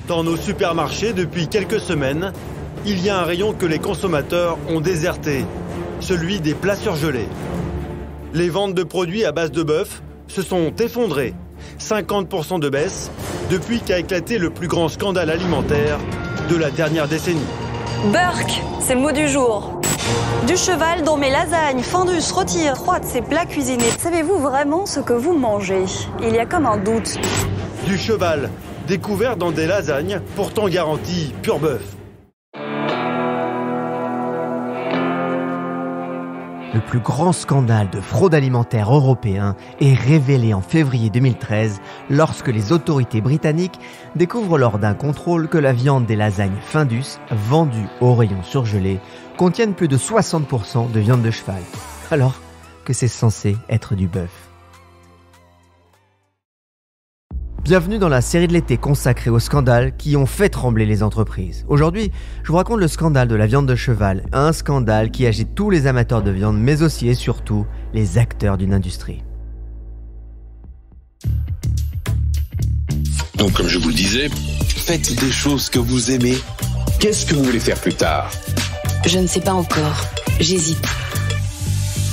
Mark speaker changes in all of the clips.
Speaker 1: Dans nos supermarchés, depuis quelques semaines, il y a un rayon que les consommateurs ont déserté, celui des plats surgelés. Les ventes de produits à base de bœuf se sont effondrées, 50% de baisse, depuis qu'a éclaté le plus grand scandale alimentaire de la dernière décennie.
Speaker 2: Burk, c'est le mot du jour. Du cheval dans mes lasagnes, fendus, rôtis, 3 de ces plats cuisinés. Savez-vous vraiment ce que vous mangez? Il y a comme un doute.
Speaker 1: Du cheval, découvert dans des lasagnes, pourtant garantie pur bœuf.
Speaker 3: Le plus grand scandale de fraude alimentaire européen est révélé en février 2013 lorsque les autorités britanniques découvrent lors d'un contrôle que la viande des lasagnes Findus, vendue au rayon surgelé, contiennent plus de 60% de viande de cheval, alors que c'est censé être du bœuf. Bienvenue dans la série de l'été consacrée aux scandales qui ont fait trembler les entreprises. Aujourd'hui, je vous raconte le scandale de la viande de cheval, un scandale qui agite tous les amateurs de viande, mais aussi et surtout les acteurs d'une industrie.
Speaker 4: Donc, comme je vous le disais, faites des choses que vous aimez. Qu'est-ce que vous voulez faire plus tard?
Speaker 5: Je ne sais pas encore. J'hésite.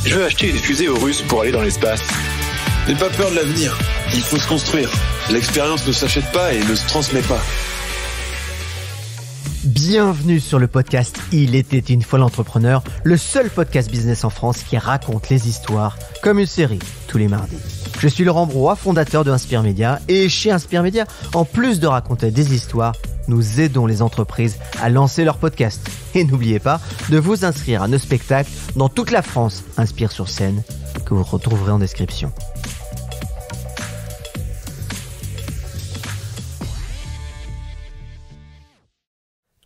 Speaker 4: Je veux acheter des fusées aux Russes pour aller dans l'espace. N'aie pas peur de l'avenir. Il faut se construire. L'expérience ne s'achète pas et ne se transmet pas.
Speaker 3: Bienvenue sur le podcast Il était une fois l'entrepreneur, le seul podcast business en France qui raconte les histoires comme une série tous les mardis. Je suis Laurent Broye, fondateur de Inspire Média, et chez Inspire Média, en plus de raconter des histoires, nous aidons les entreprises à lancer leur podcast. Et n'oubliez pas de vous inscrire à nos spectacles dans toute la France, Inspire sur scène, que vous retrouverez en description.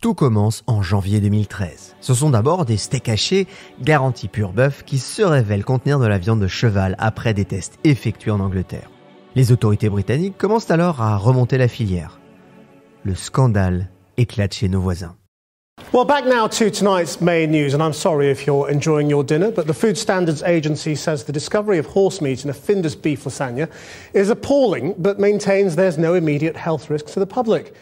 Speaker 3: Tout commence en janvier 2013. Ce sont d'abord des steaks hachés garantis pur bœuf qui se révèlent contenir de la viande de cheval après des tests effectués en Angleterre. Les autorités britanniques commencent alors à remonter la filière. Le scandale éclate chez nos voisins.
Speaker 6: Well, back now to tonight's main news, and I'm sorry if you're enjoying your dinner, but the Food Standards Agency says the discovery of horse meat in a Findus beef lasagna is appalling, but maintains there's no immediate health risk to the public.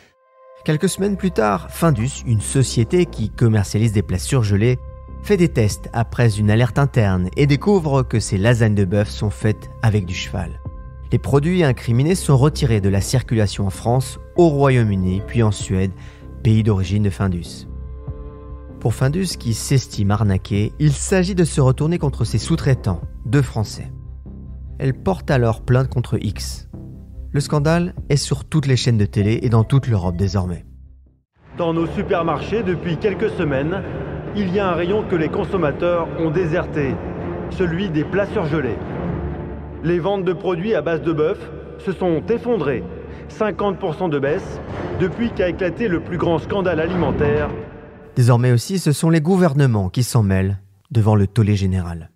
Speaker 3: Quelques semaines plus tard, Findus, une société qui commercialise des plats surgelés, fait des tests après une alerte interne et découvre que ces lasagnes de bœuf sont faites avec du cheval. Les produits incriminés sont retirés de la circulation en France, au Royaume-Uni, puis en Suède, pays d'origine de Findus. Pour Findus, qui s'estime arnaqué, il s'agit de se retourner contre ses sous-traitants, 2 Français. Elle porte alors plainte contre X. Le scandale est sur toutes les chaînes de télé et dans toute l'Europe désormais.
Speaker 1: Dans nos supermarchés, depuis quelques semaines, il y a un rayon que les consommateurs ont déserté, celui des plats surgelés. Les ventes de produits à base de bœuf se sont effondrées, 50% de baisse, depuis qu'a éclaté le plus grand scandale alimentaire.
Speaker 3: Désormais aussi, ce sont les gouvernements qui s'en mêlent devant le tollé général.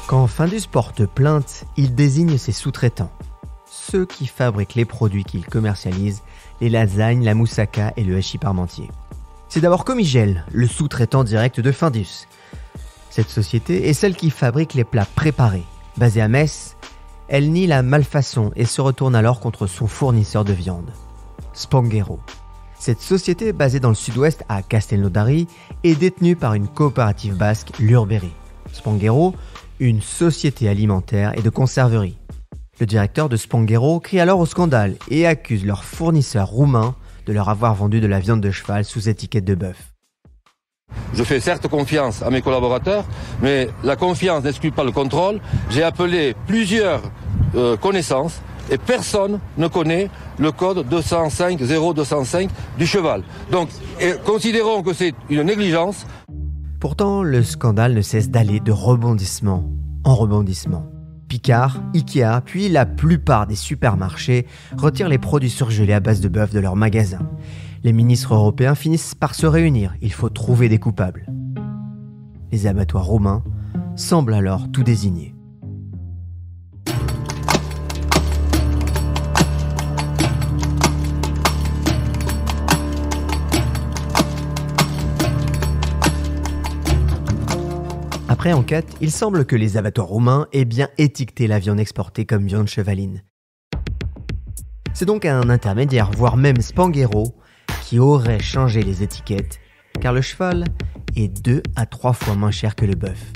Speaker 3: Quand Findus porte plainte, il désigne ses sous-traitants, ceux qui fabriquent les produits qu'il commercialise, les lasagnes, la moussaka et le hachis parmentier. C'est d'abord Comigel, le sous-traitant direct de Findus. Cette société est celle qui fabrique les plats préparés. Basée à Metz, elle nie la malfaçon et se retourne alors contre son fournisseur de viande, Spanghero. Cette société, basée dans le sud-ouest à Castelnaudary, est détenue par une coopérative basque, l'Urberri. Spanghero, une société alimentaire et de conserverie. Le directeur de Spanghero crie alors au scandale et accuse leur fournisseur roumain de leur avoir vendu de la viande de cheval sous étiquette de bœuf.
Speaker 7: Je fais certes confiance à mes collaborateurs, mais la confiance n'exclut pas le contrôle. J'ai appelé plusieurs connaissances et personne ne connaît le code 205.0205 du cheval. Donc, considérons que c'est une négligence.
Speaker 3: Pourtant, le scandale ne cesse d'aller de rebondissement en rebondissement. Picard, Ikea, puis la plupart des supermarchés retirent les produits surgelés à base de bœuf de leurs magasins. Les ministres européens finissent par se réunir. Il faut trouver des coupables. Les abattoirs roumains semblent alors tout désigner. Après enquête, il semble que les abattoirs roumains aient bien étiqueté la viande exportée comme viande chevaline. C'est donc un intermédiaire, voire même Spanghero, qui aurait changé les étiquettes, car le cheval est 2 à 3 fois moins cher que le bœuf.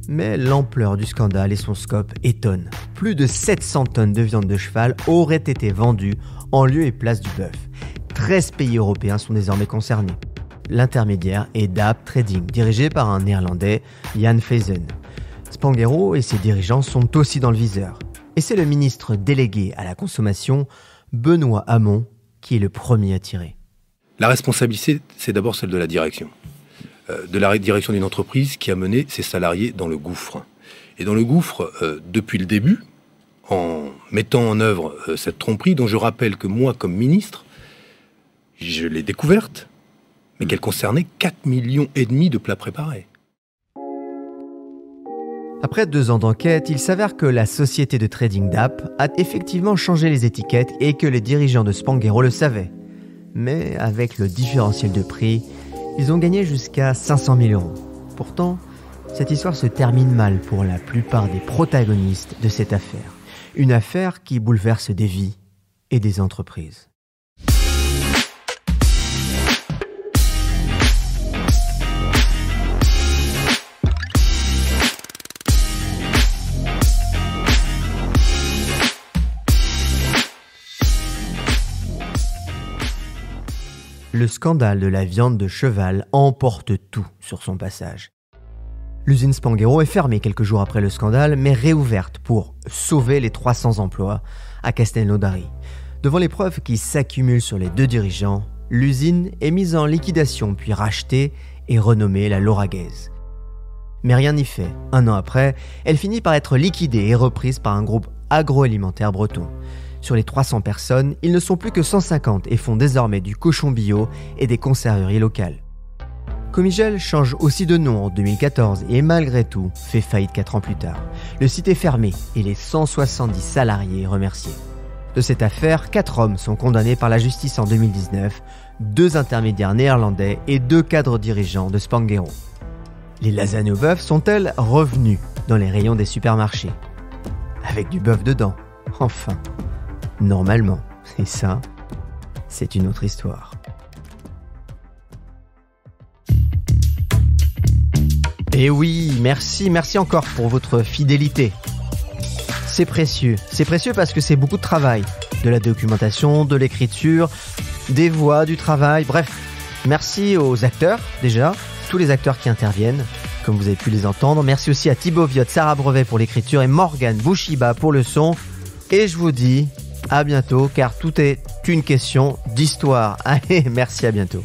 Speaker 3: Mais l'ampleur du scandale et son scope étonnent. Plus de 700 tonnes de viande de cheval auraient été vendues en lieu et place du bœuf. 13 pays européens sont désormais concernés. L'intermédiaire est DAP Trading, dirigé par un Néerlandais, Jan Feyzen. Spanghero et ses dirigeants sont aussi dans le viseur. Et c'est le ministre délégué à la consommation, Benoît Hamon, qui est le premier à tirer.
Speaker 8: La responsabilité, c'est d'abord celle de la direction. De la direction d'une entreprise qui a mené ses salariés dans le gouffre. Et dans le gouffre, depuis le début, en mettant en œuvre cette tromperie, dont je rappelle que moi, comme ministre, je l'ai découverte, mais qu'elle concernait 4,5 millions de plats préparés.
Speaker 3: Après 2 ans d'enquête, il s'avère que la société de trading DAP a effectivement changé les étiquettes et que les dirigeants de Spanghero le savaient. Mais avec le différentiel de prix, ils ont gagné jusqu'à 500 000 €. Pourtant, cette histoire se termine mal pour la plupart des protagonistes de cette affaire. Une affaire qui bouleverse des vies et des entreprises. Le scandale de la viande de cheval emporte tout sur son passage. L'usine Spanghero est fermée quelques jours après le scandale, mais réouverte pour sauver les 300 emplois à Castelnaudary. Devant les preuves qui s'accumulent sur les 2 dirigeants, l'usine est mise en liquidation puis rachetée et renommée la Lauragaise. Mais rien n'y fait. 1 an après, elle finit par être liquidée et reprise par un groupe agroalimentaire breton. Sur les 300 personnes, ils ne sont plus que 150 et font désormais du cochon bio et des conserveries locales. Comigel change aussi de nom en 2014 et malgré tout fait faillite 4 ans plus tard. Le site est fermé et les 170 salariés remerciés. De cette affaire, 4 hommes sont condamnés par la justice en 2019, 2 intermédiaires néerlandais et 2 cadres dirigeants de Spanghero. Les lasagnes au bœuf sont-elles revenues dans les rayons des supermarchés? Avec du bœuf dedans, enfin. Normalement, et ça, c'est une autre histoire. Et oui, merci encore pour votre fidélité. C'est précieux parce que c'est beaucoup de travail. De la documentation, de l'écriture, des voix, du travail, bref. Merci aux acteurs, déjà, tous les acteurs qui interviennent, comme vous avez pu les entendre. Merci aussi à Thibaut Viotte, Sarah Brevet pour l'écriture et Morgane Bouchiba pour le son. Et je vous dis à bientôt, car tout est une question d'histoire. Allez, merci, à bientôt.